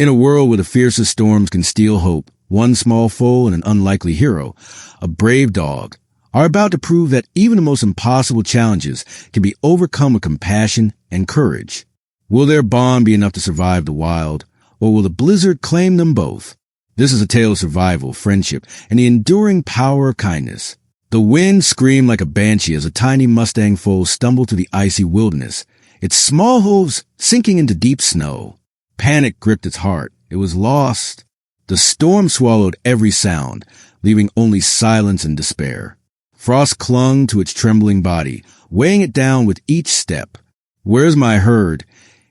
In a world where the fiercest storms can steal hope, one small foe and an unlikely hero, a brave dog, are about to prove that even the most impossible challenges can be overcome with compassion and courage. Will their bond be enough to survive the wild, or will the blizzard claim them both? This is a tale of survival, friendship, and the enduring power of kindness. The wind screamed like a banshee as a tiny Mustang foal stumbled through the icy wilderness, its small hooves sinking into deep snow. Panic gripped its heart. It was lost. The storm swallowed every sound, leaving only silence and despair. Frost clung to its trembling body, weighing it down with each step. "Where's my herd?"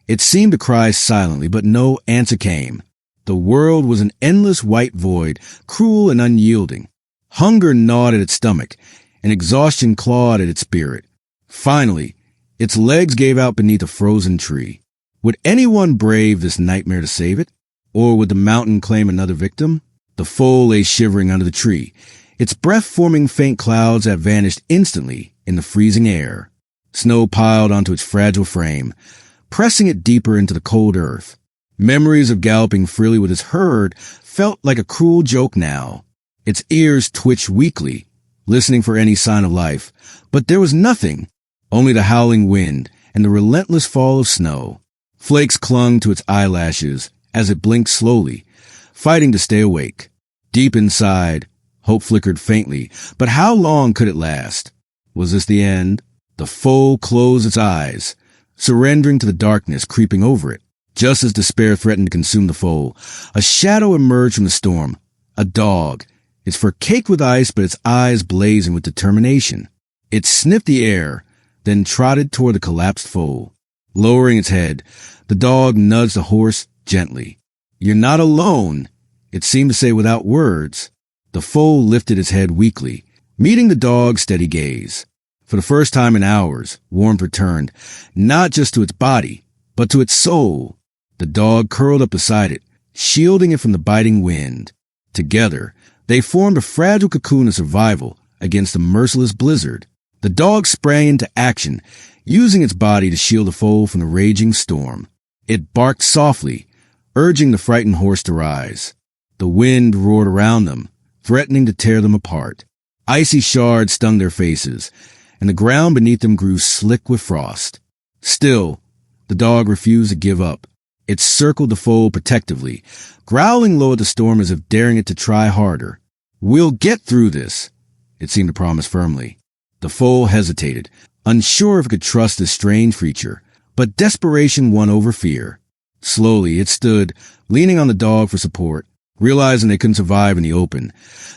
It seemed to cry silently, but no answer came. The world was an endless white void, cruel and unyielding. Hunger gnawed at its stomach, and exhaustion clawed at its spirit. Finally, its legs gave out beneath a frozen tree. Would anyone brave this nightmare to save it? Or would the mountain claim another victim? The foal lay shivering under the tree, its breath forming faint clouds that vanished instantly in the freezing air. Snow piled onto its fragile frame, pressing it deeper into the cold earth. Memories of galloping freely with its herd felt like a cruel joke now. Its ears twitched weakly, listening for any sign of life, but there was nothing, only the howling wind and the relentless fall of snow. Flakes clung to its eyelashes as it blinked slowly, fighting to stay awake. Deep inside, hope flickered faintly, but how long could it last? Was this the end? The foal closed its eyes, surrendering to the darkness creeping over it. Just as despair threatened to consume the foal, a shadow emerged from the storm. A dog, its fur caked with ice but its eyes blazing with determination. It sniffed the air, then trotted toward the collapsed foal. Lowering its head, the dog nudged the horse gently. "You're not alone," it seemed to say without words. The foal lifted its head weakly, meeting the dog's steady gaze. For the first time in hours, warmth returned, not just to its body, but to its soul. The dog curled up beside it, shielding it from the biting wind. Together, they formed a fragile cocoon of survival against the merciless blizzard. The dog sprang into action, using its body to shield the foal from the raging storm. It barked softly, urging the frightened horse to rise. The wind roared around them, threatening to tear them apart. Icy shards stung their faces, and the ground beneath them grew slick with frost. Still, the dog refused to give up. It circled the foal protectively, growling low at the storm as if daring it to try harder. "We'll get through this," it seemed to promise firmly. The foal hesitated, unsure if it could trust this strange creature, but desperation won over fear. Slowly, it stood, leaning on the dog for support, realizing they couldn't survive in the open.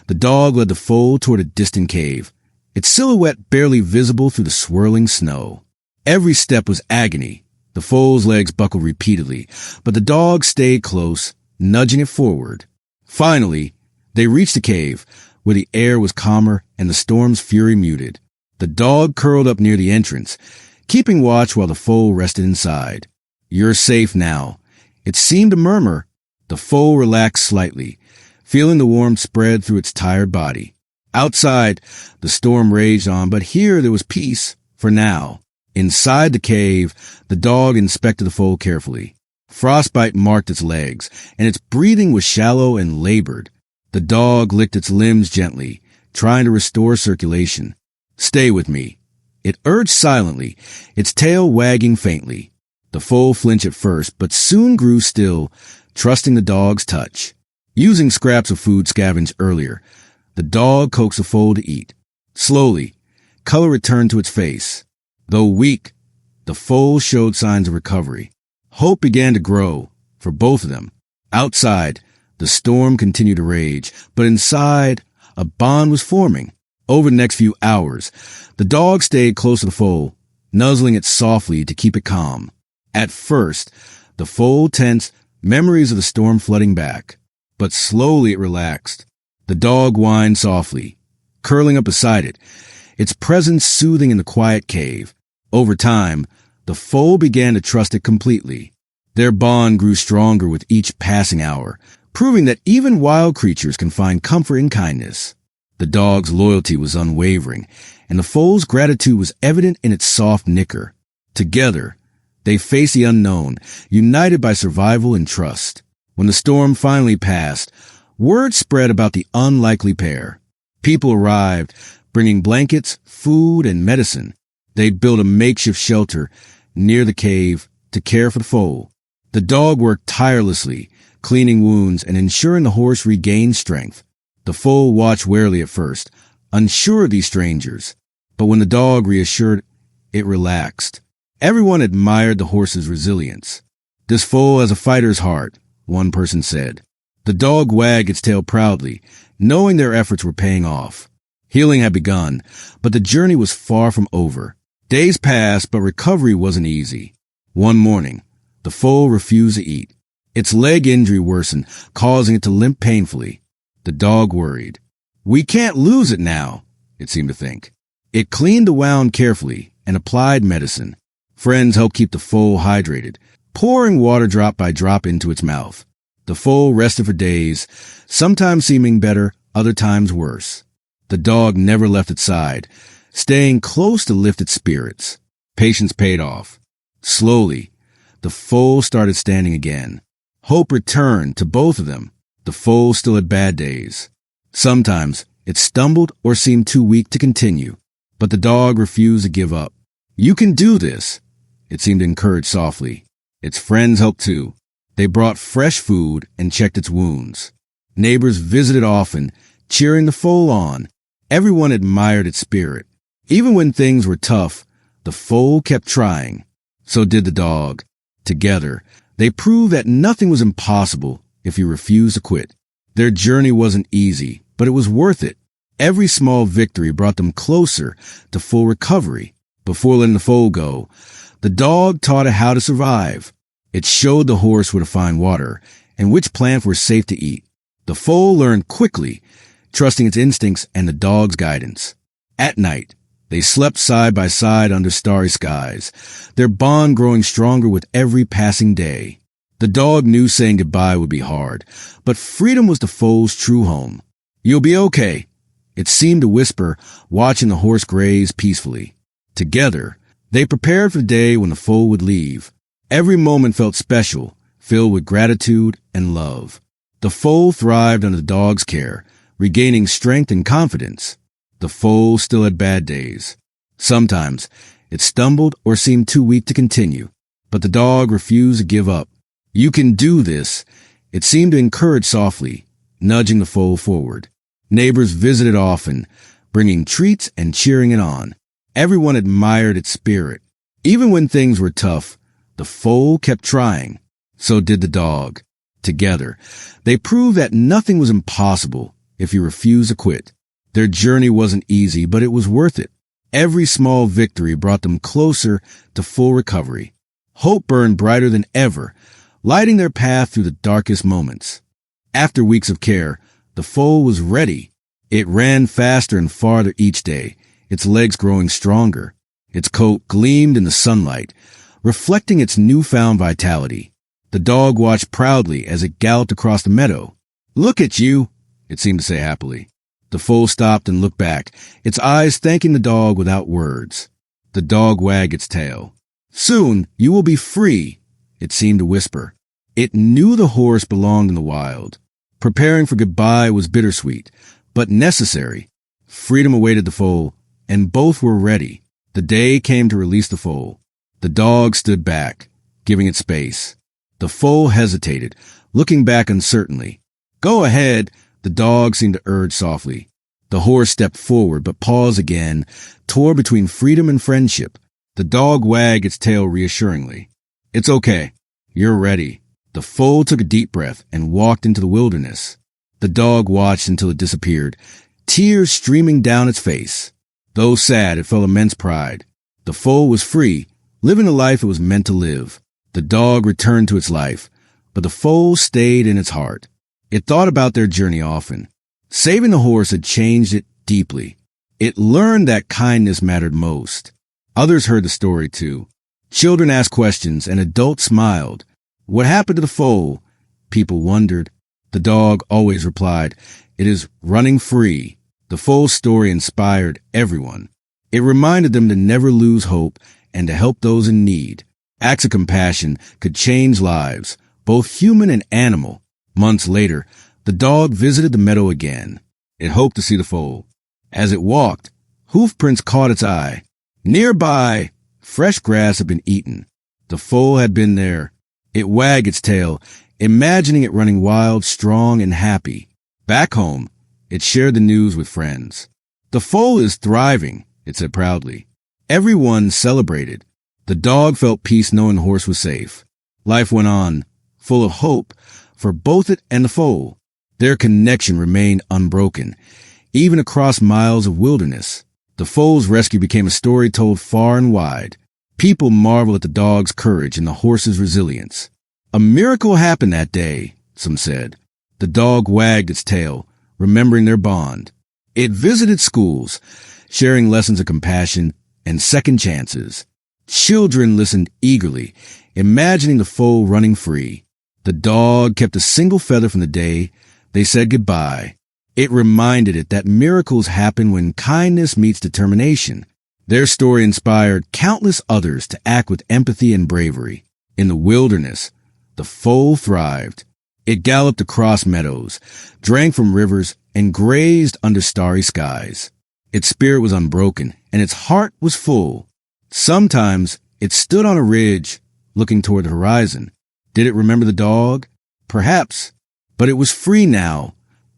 The dog led the foal toward a distant cave, its silhouette barely visible through the swirling snow. Every step was agony. The foal's legs buckled repeatedly, but the dog stayed close, nudging it forward. Finally, they reached the cave, where the air was calmer and the storm's fury muted. The dog curled up near the entrance, keeping watch while the foal rested inside. "You're safe now," it seemed to murmur. The foal relaxed slightly, feeling the warmth spread through its tired body. Outside, the storm raged on, but here there was peace, for now. Inside the cave, the dog inspected the foal carefully. Frostbite marked its legs, and its breathing was shallow and labored. The dog licked its limbs gently, trying to restore circulation. "Stay with me," it urged silently, its tail wagging faintly. The foal flinched at first, but soon grew still, trusting the dog's touch. Using scraps of food scavenged earlier, the dog coaxed the foal to eat. Slowly, color returned to its face. Though weak, the foal showed signs of recovery. Hope began to grow, for both of them. Outside, the storm continued to rage, but inside, a bond was forming. Over the next few hours, the dog stayed close to the foal, nuzzling it softly to keep it calm. At first, the foal tensed, memories of the storm flooding back. But slowly it relaxed. The dog whined softly, curling up beside it, its presence soothing in the quiet cave. Over time, the foal began to trust it completely. Their bond grew stronger with each passing hour, proving that even wild creatures can find comfort in kindness. The dog's loyalty was unwavering, and the foal's gratitude was evident in its soft nicker. Together, they faced the unknown, united by survival and trust. When the storm finally passed, word spread about the unlikely pair. People arrived, bringing blankets, food, and medicine. They'd built a makeshift shelter near the cave to care for the foal. The dog worked tirelessly, cleaning wounds and ensuring the horse regained strength. The foal watched warily at first, unsure of these strangers, but when the dog reassured, it relaxed. Everyone admired the horse's resilience. "This foal has a fighter's heart," one person said. The dog wagged its tail proudly, knowing their efforts were paying off. Healing had begun, but the journey was far from over. Days passed, but recovery wasn't easy. One morning, the foal refused to eat. Its leg injury worsened, causing it to limp painfully. The dog worried. "We can't lose it now," it seemed to think. It cleaned the wound carefully and applied medicine. Friends helped keep the foal hydrated, pouring water drop by drop into its mouth. The foal rested for days, sometimes seeming better, other times worse. The dog never left its side, staying close to lift its spirits. Patience paid off. Slowly, the foal started standing again. Hope returned to both of them. The foal still had bad days. Sometimes it stumbled or seemed too weak to continue, but the dog refused to give up. "You can do this," it seemed to encourage softly. Its friends helped too. They brought fresh food and checked its wounds. Neighbors visited often, cheering the foal on. Everyone admired its spirit. Even when things were tough, the foal kept trying. So did the dog. Together, they proved that nothing was impossible if you refused to quit. Their journey wasn't easy, but it was worth it. Every small victory brought them closer to full recovery. Before letting the foal go, the dog taught it how to survive. It showed the horse where to find water and which plants were safe to eat. The foal learned quickly, trusting its instincts and the dog's guidance. At night, they slept side by side under starry skies, their bond growing stronger with every passing day. The dog knew saying goodbye would be hard, but freedom was the foal's true home. "You'll be okay," it seemed to whisper, watching the horse graze peacefully. Together, they prepared for the day when the foal would leave. Every moment felt special, filled with gratitude and love. The foal thrived under the dog's care, regaining strength and confidence. The foal still had bad days. Sometimes it stumbled or seemed too weak to continue, but the dog refused to give up. "You can do this," it seemed to encourage softly, nudging the foal forward. Neighbors visited often, bringing treats and cheering it on. Everyone admired its spirit. Even when things were tough, the foal kept trying. So did the dog. Together, they proved that nothing was impossible if you refused to quit. Their journey wasn't easy, but it was worth it. Every small victory brought them closer to full recovery. Hope burned brighter than ever, lighting their path through the darkest moments. After weeks of care, the foal was ready. It ran faster and farther each day, its legs growing stronger. Its coat gleamed in the sunlight, reflecting its newfound vitality. The dog watched proudly as it galloped across the meadow. "Look at you," it seemed to say happily. The foal stopped and looked back, its eyes thanking the dog without words. The dog wagged its tail. "Soon you will be free," it seemed to whisper. It knew the horse belonged in the wild. Preparing for goodbye was bittersweet, but necessary. Freedom awaited the foal, and both were ready. The day came to release the foal. The dog stood back, giving it space. The foal hesitated, looking back uncertainly. "Go ahead," the dog seemed to urge softly. The horse stepped forward, but paused again, tore between freedom and friendship. The dog wagged its tail reassuringly. "It's okay. You're ready." The foal took a deep breath and walked into the wilderness. The dog watched until it disappeared, tears streaming down its face. Though sad, it felt immense pride. The foal was free, living the life it was meant to live. The dog returned to its life, but the foal stayed in its heart. It thought about their journey often. Saving the horse had changed it deeply. It learned that kindness mattered most. Others heard the story too. Children asked questions and adults smiled. What happened to the foal? People wondered. The dog always replied, "It is running free." The foal's story inspired everyone. It reminded them to never lose hope and to help those in need. Acts of compassion could change lives, both human and animal. Months later, the dog visited the meadow again. It hoped to see the foal. As it walked, hoof prints caught its eye. Nearby, fresh grass had been eaten. The foal had been there. It wagged its tail, imagining it running wild, strong, and happy. Back home, it shared the news with friends. "The foal is thriving," it said proudly. Everyone celebrated. The dog felt peace knowing the horse was safe. Life went on, full of hope for both it and the foal. Their connection remained unbroken, even across miles of wilderness. The foal's rescue became a story told far and wide. People marveled at the dog's courage and the horse's resilience. A miracle happened that day, some said. The dog wagged its tail, remembering their bond. It visited schools, sharing lessons of compassion and second chances. Children listened eagerly, imagining the foal running free. The dog kept a single feather from the day they said goodbye. It reminded it that miracles happen when kindness meets determination. Their story inspired countless others to act with empathy and bravery. In the wilderness, the foal thrived. It galloped across meadows, drank from rivers, and grazed under starry skies. Its spirit was unbroken, and its heart was full. Sometimes it stood on a ridge, looking toward the horizon. Did it remember the dog? Perhaps. But it was free now,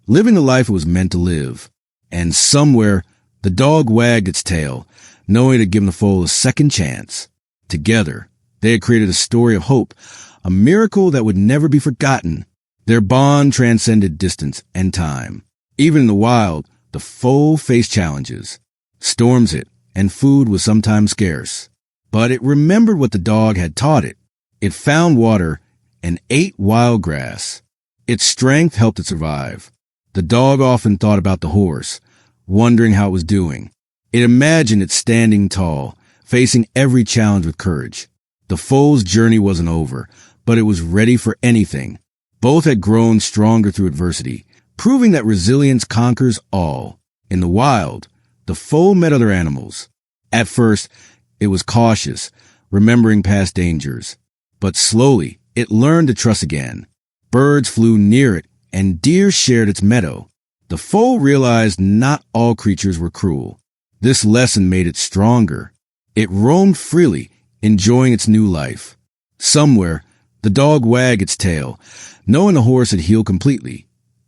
living the life it was meant to live. And somewhere, the dog wagged its tail, knowing it had given the foal a second chance. Together, they had created a story of hope, a miracle that would never be forgotten. Their bond transcended distance and time. Even in the wild, the foal faced challenges. Storms hit, and food was sometimes scarce. But it remembered what the dog had taught it. It found water and ate wild grass. Its strength helped it survive. The dog often thought about the horse, wondering how it was doing. It imagined it standing tall, facing every challenge with courage. The foal's journey wasn't over, but it was ready for anything. Both had grown stronger through adversity, proving that resilience conquers all. In the wild, the foal met other animals. At first, it was cautious, remembering past dangers. But slowly, it learned to trust again. Birds flew near it, and deer shared its meadow. The foal realized not all creatures were cruel. This lesson made it stronger. It roamed freely, enjoying its new life. Somewhere, the dog wagged its tail, knowing the horse had healed completely.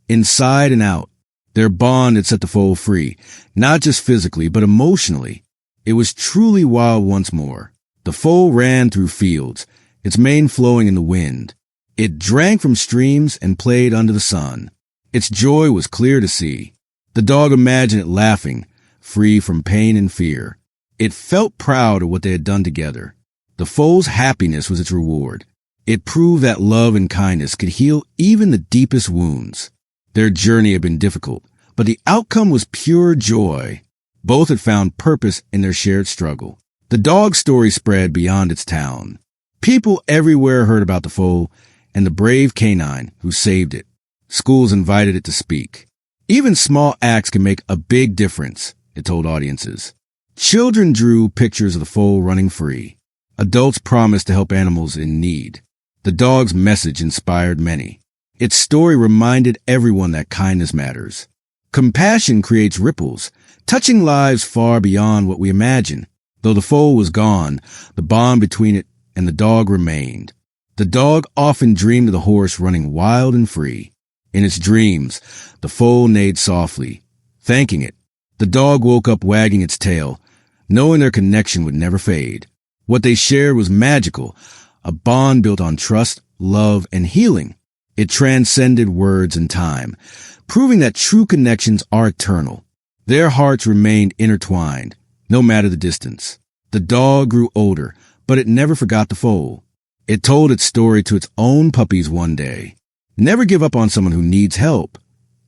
Inside and out, their bond had set the foal free, not just physically, but emotionally. It was truly wild once more. The foal ran through fields, its mane flowing in the wind. It drank from streams and played under the sun. Its joy was clear to see. The dog imagined it laughing, free from pain and fear. It felt proud of what they had done together. The foal's happiness was its reward. It proved that love and kindness could heal even the deepest wounds. Their journey had been difficult, but the outcome was pure joy. Both had found purpose in their shared struggle. The dog's story spread beyond its town. People everywhere heard about the foal and the brave canine who saved it. Schools invited it to speak. Even small acts can make a big difference, it told audiences. Children drew pictures of the foal running free. Adults promised to help animals in need. The dog's message inspired many. Its story reminded everyone that kindness matters. Compassion creates ripples, touching lives far beyond what we imagine. Though the foal was gone, the bond between it and the dog remained. The dog often dreamed of the horse running wild and free. In its dreams, the foal neighed softly, thanking it. The dog woke up wagging its tail, knowing their connection would never fade. What they shared was magical, a bond built on trust, love, and healing. It transcended words and time, proving that true connections are eternal. Their hearts remained intertwined, no matter the distance. The dog grew older, but it never forgot the foal. It told its story to its own puppies one day. Never give up on someone who needs help,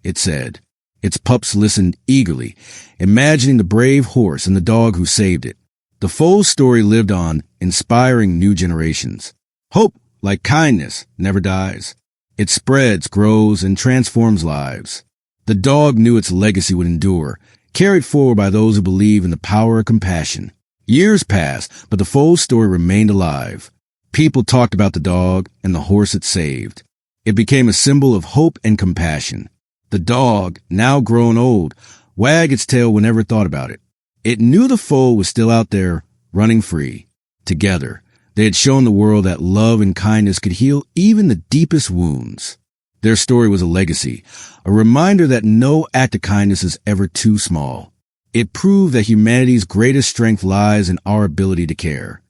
it said. Its pups listened eagerly, imagining the brave horse and the dog who saved it. The foal's story lived on, inspiring new generations. Hope, like kindness, never dies. It spreads, grows, and transforms lives. The dog knew its legacy would endure, carried forward by those who believe in the power of compassion. Years passed, but the foal's story remained alive. People talked about the dog and the horse it saved. It became a symbol of hope and compassion. The dog, now grown old, wagged its tail whenever it thought about it. It knew the foal was still out there, running free. Together, they had shown the world that love and kindness could heal even the deepest wounds. Their story was a legacy, a reminder that no act of kindness is ever too small. It proved that humanity's greatest strength lies in our ability to care.